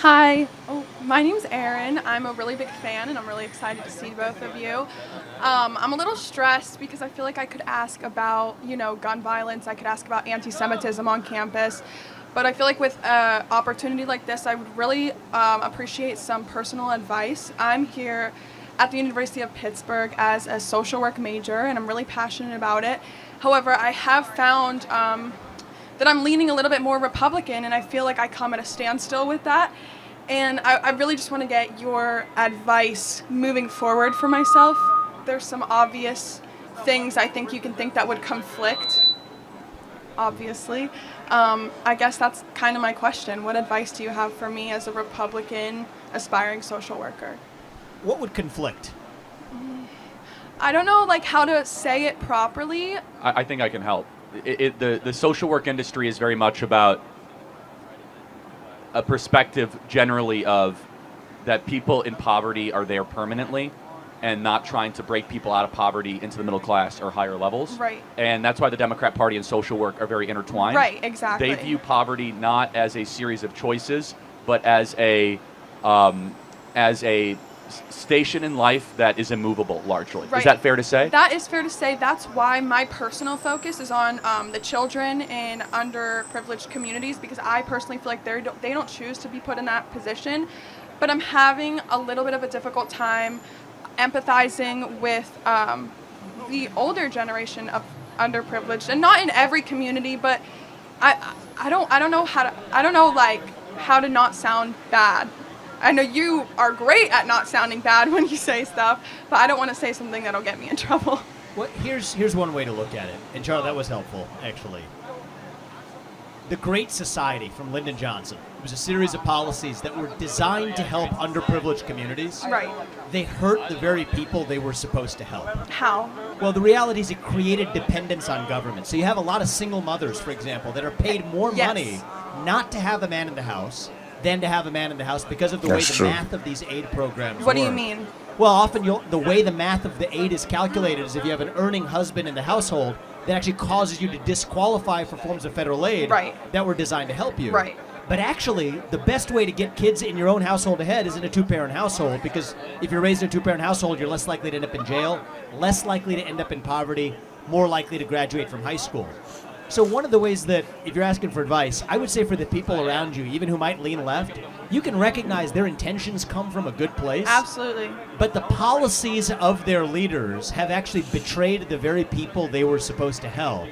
Hi. Oh, my name's Erin. I'm a really big fan, and I'm really excited to see both of you. I'm a little stressed because I feel like I could ask about, gun violence. I could ask about anti-Semitism on campus, but I feel like with an opportunity like this, I would really appreciate some personal advice. I'm here at the University of Pittsburgh as a social work major, and I'm really passionate about it. However, I have found that I'm leaning a little bit more Republican, and I feel like I come at a standstill with that. And I really just want to get your advice moving forward for myself. There's some obvious things I think you can think that would conflict, obviously. I guess that's kind of my question. What advice do you have for me as a Republican aspiring social worker? What would conflict? I don't know, how to say it properly. I think I can help. The social work industry is very much about a perspective generally of that people in poverty are there permanently and not trying to break people out of poverty into the middle class or higher levels. Right. And that's why the Democrat Party and social work are very intertwined. Right, exactly. They view poverty not as a series of choices, but as a station in life that is immovable, largely. Right. Is that fair to say? That is fair to say. That's why my personal focus is on the children in underprivileged communities, because I personally feel like they don't choose to be put in that position. But I'm having a little bit of a difficult time empathizing with the older generation of underprivileged, and not in every community, but I don't know how to not sound bad. I know you are great at not sounding bad when you say stuff, but I don't want to say something that'll get me in trouble. Well, here's one way to look at it. And Charlie, that was helpful, actually. The Great Society from Lyndon Johnson. It was a series of policies that were designed to help underprivileged communities. Right. They hurt the very people they were supposed to help. How? Well, the reality is it created dependence on government. So you have a lot of single mothers, for example, that are paid more money not to have a man in the house than to have a man in the house because of the way the math of these aid programs What work. do you mean? Well, often the way the math of the aid is calculated is if you have an earning husband in the household, that actually causes you to disqualify for forms of federal aid that were designed to help you. Right. But actually, the best way to get kids in your own household ahead is in a two-parent household, because if you're raised in a two-parent household, you're less likely to end up in jail, less likely to end up in poverty, more likely to graduate from high school. So one of the ways that, if you're asking for advice, I would say for the people around you, even who might lean left, you can recognize their intentions come from a good place. Absolutely. But the policies of their leaders have actually betrayed the very people they were supposed to help.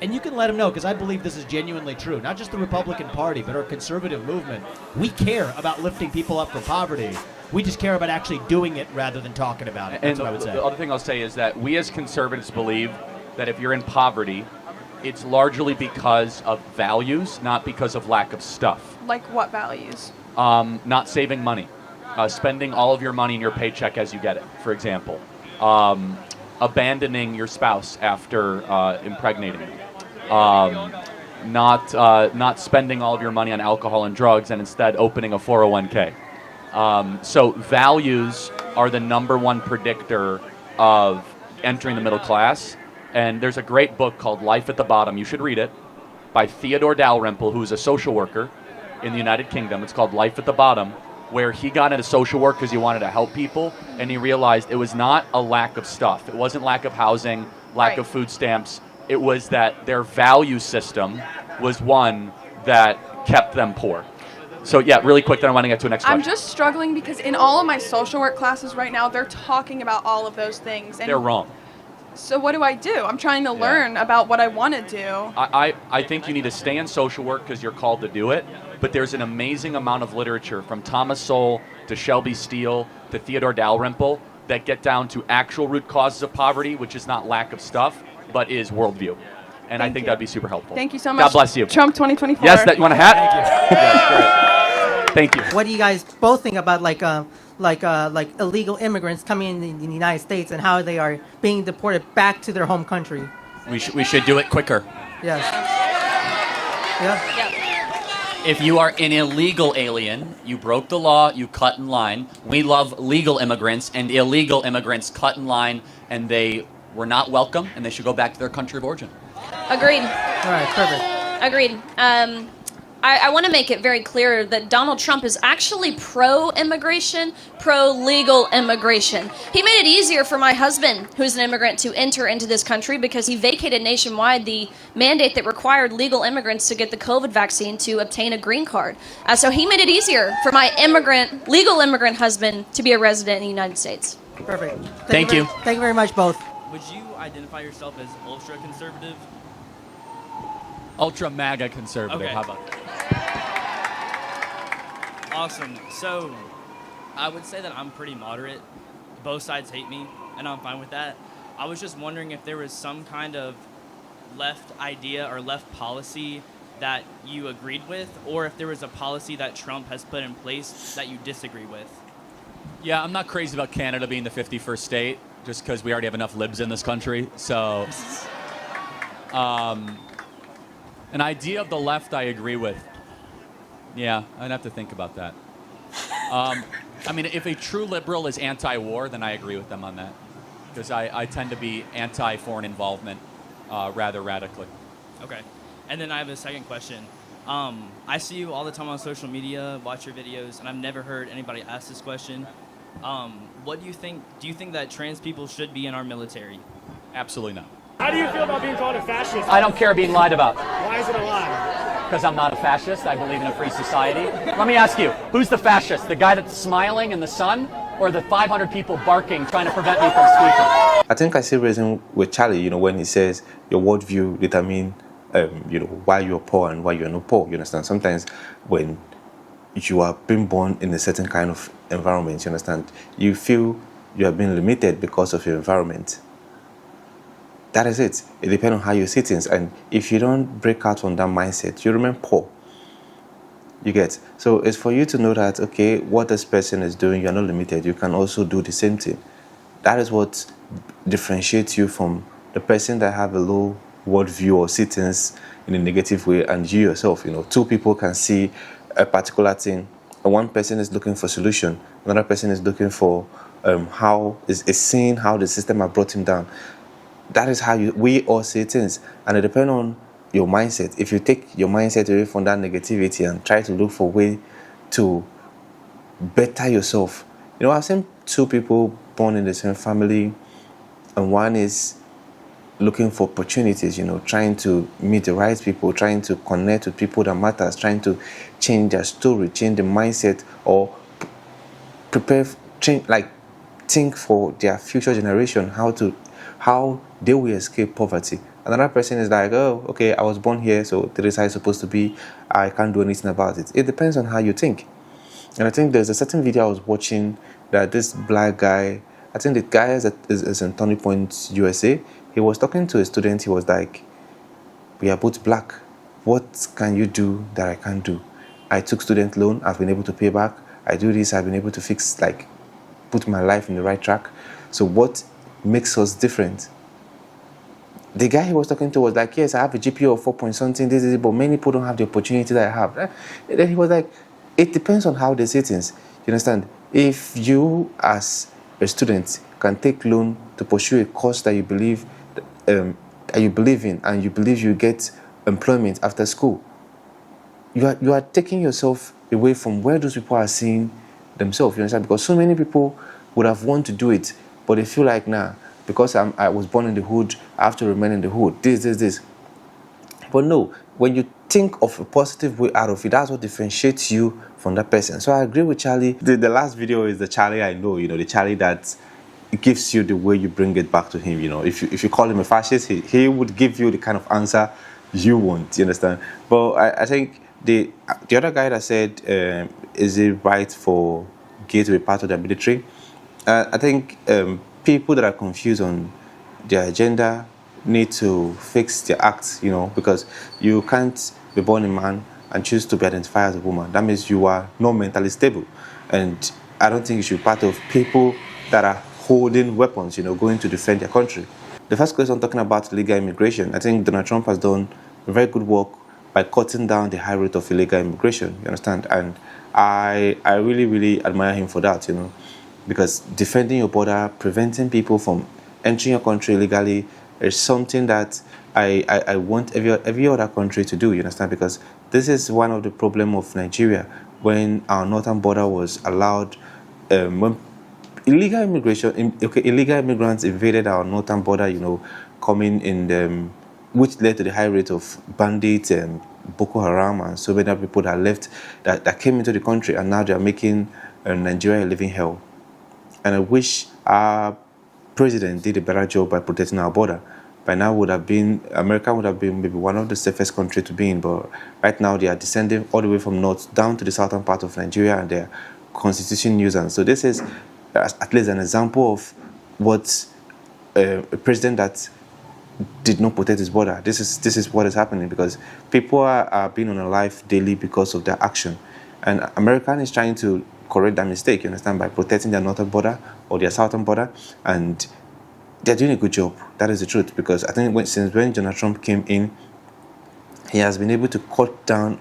And you can let them know, because I believe this is genuinely true. Not just the Republican Party, but our conservative movement. We care about lifting people up from poverty. We just care about actually doing it rather than talking about it. That's what I would say. The other thing I'll say is that we as conservatives believe that if you're in poverty, it's largely because of values, not because of lack of stuff. Like what values? Not saving money. Spending all of your money in your paycheck as you get it, for example. Abandoning your spouse after impregnating them. Not spending all of your money on alcohol and drugs and instead opening a 401k. So values are the number one predictor of entering the middle class. And there's a great book called Life at the Bottom. You should read it, by Theodore Dalrymple, who's a social worker in the United Kingdom. It's called Life at the Bottom, where he got into social work because he wanted to help people, and he realized it was not a lack of stuff. It wasn't lack of housing, lack of food stamps. It was that their value system was one that kept them poor. So yeah, really quick, then I want to get to the next question. I'm just struggling because in all of my social work classes right now, they're talking about all of those things. And they're wrong. So what do I do? I'm trying to learn about what I want to do. I think you need to stay in social work because you're called to do it, but there's an amazing amount of literature from Thomas Sowell to Shelby Steele to Theodore Dalrymple that get down to actual root causes of poverty, which is not lack of stuff, but is worldview. And I think that'd be super helpful. Thank you so much. God bless you. Trump 2024. Yes, you want a hat? Thank you. Yes, great. Thank you. What do you guys both think about like illegal immigrants coming in the United States and how they are being deported back to their home country? We should do it quicker. Yes. Yeah. If you are an illegal alien, you broke the law, you cut in line. We love legal immigrants, and illegal immigrants cut in line, and they were not welcome, and they should go back to their country of origin. Agreed. All right, perfect. Agreed. I want to make it very clear that Donald Trump is actually pro-immigration, pro-legal immigration. He made it easier for my husband, who's an immigrant, to enter into this country because he vacated nationwide the mandate that required legal immigrants to get the COVID vaccine to obtain a green card. So he made it easier for my legal immigrant husband to be a resident in the United States. Perfect. Thank you. Thank you very much, both. Would you identify yourself as ultra-conservative? Ultra MAGA conservative. Okay. How about that? Awesome. So, I would say that I'm pretty moderate. Both sides hate me, and I'm fine with that. I was just wondering if there was some kind of left idea or left policy that you agreed with, or if there was a policy that Trump has put in place that you disagree with. Yeah, I'm not crazy about Canada being the 51st state, just because we already have enough libs in this country. So, an idea of the left I agree with. Yeah, I'd have to think about that. I mean, if a true liberal is anti-war, then I agree with them on that. Because I tend to be anti-foreign involvement rather radically. Okay. And then I have a second question. I see you all the time on social media, watch your videos, and I've never heard anybody ask this question. What do you think? Do you think that trans people should be in our military? Absolutely not. How do you feel about being called a fascist? I don't care being lied about. Why is it a lie? Because I'm not a fascist. I believe in a free society. Let me ask you, who's the fascist? The guy that's smiling in the sun, or the 500 people barking trying to prevent me from speaking? I think I see reason with Charlie, when he says your worldview determine, why you're poor and why you're not poor. You understand? Sometimes when you are being born in a certain kind of environment, you understand, you feel you are being limited because of your environment. That is it. It depends on how you see things. And if you don't break out from that mindset, you remain poor. You get? So it's for you to know that, okay, what this person is doing, you're not limited. You can also do the same thing. That is what differentiates you from the person that have a low worldview or see things in a negative way, and you yourself. Two people can see a particular thing, and one person is looking for solution, another person is looking for is seeing how the system has brought him down. That is how we all see things, and it depends on your mindset. If you take your mindset away from that negativity and try to look for a way to better yourself. I've seen two people born in the same family, and one is looking for opportunities, trying to meet the right people, trying to connect with people that matters, trying to change their story, change the mindset, or think for their future generation, how they will escape poverty. Another person is like, oh, okay, I was born here, so this is how it's supposed to be. I can't do anything about it. It depends on how you think. And I think there's a certain video I was watching that this black guy, I think the guy is in Tony Point, USA. He was talking to a student. He was like, we are both black. What can you do that I can't do? I took student loan. I've been able to pay back. I do this. I've been able to put my life in the right track. So what makes us different? The guy he was talking to was like, yes, I have a GPA of 4 point something, but many people don't have the opportunity that I have. And then he was like, it depends on how they see things. You understand? If you, as a student, can take loan to pursue a course that you believe in, and you believe you get employment after school, you are taking yourself away from where those people are seeing themselves. You understand? Because so many people would have wanted to do it, but they feel like, nah, because I was born in the hood, I have to remain in the hood. This. But no, when you think of a positive way out of it, that's what differentiates you from that person. So I agree with Charlie. The last video is the Charlie I know, the Charlie that gives you the way you bring it back to him. If you call him a fascist, he would give you the kind of answer you want. You understand? But I think the other guy that said, is it right for gay to be part of the military? I think people that are confused on their agenda need to fix their acts, because you can't be born a man and choose to be identified as a woman. That means you are not mentally stable. And I don't think you should be part of people that are holding weapons, going to defend their country. The first question talking about illegal immigration, I think Donald Trump has done very good work by cutting down the high rate of illegal immigration, you understand? And I really, really admire him for that, because defending your border, preventing people from entering your country illegally, It's something that I want every other country to do, you understand? Because this is one of the problem of Nigeria. When our northern border was allowed, when illegal immigrants invaded our northern border, coming in which led to the high rate of bandits and Boko Haram and so many other people that left, that came into the country, and now they are making Nigeria a living hell. And I wish our president did a better job by protecting our border. By now, America would have been maybe one of the safest countries to be in, but right now they are descending all the way from north down to the southern part of Nigeria, and they're constituting nuisance. So this is at least an example of what a president that did not protect his border. This is what is happening, because people are being unalive daily because of their action, and America is trying to correct that mistake, you understand, by protecting their northern border or their southern border, and they're doing a good job. That is the truth, because I think since when Donald Trump came in, he has been able to cut down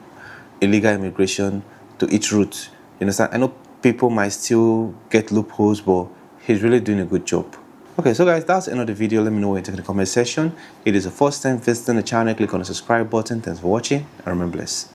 illegal immigration to its root. You understand? I know people might still get loopholes, but he's really doing a good job. Okay, so guys, that's the end of the video. Let me know what you think in the comment section. If it is the first time visiting the channel, click on the subscribe button. Thanks for watching, and remember bless.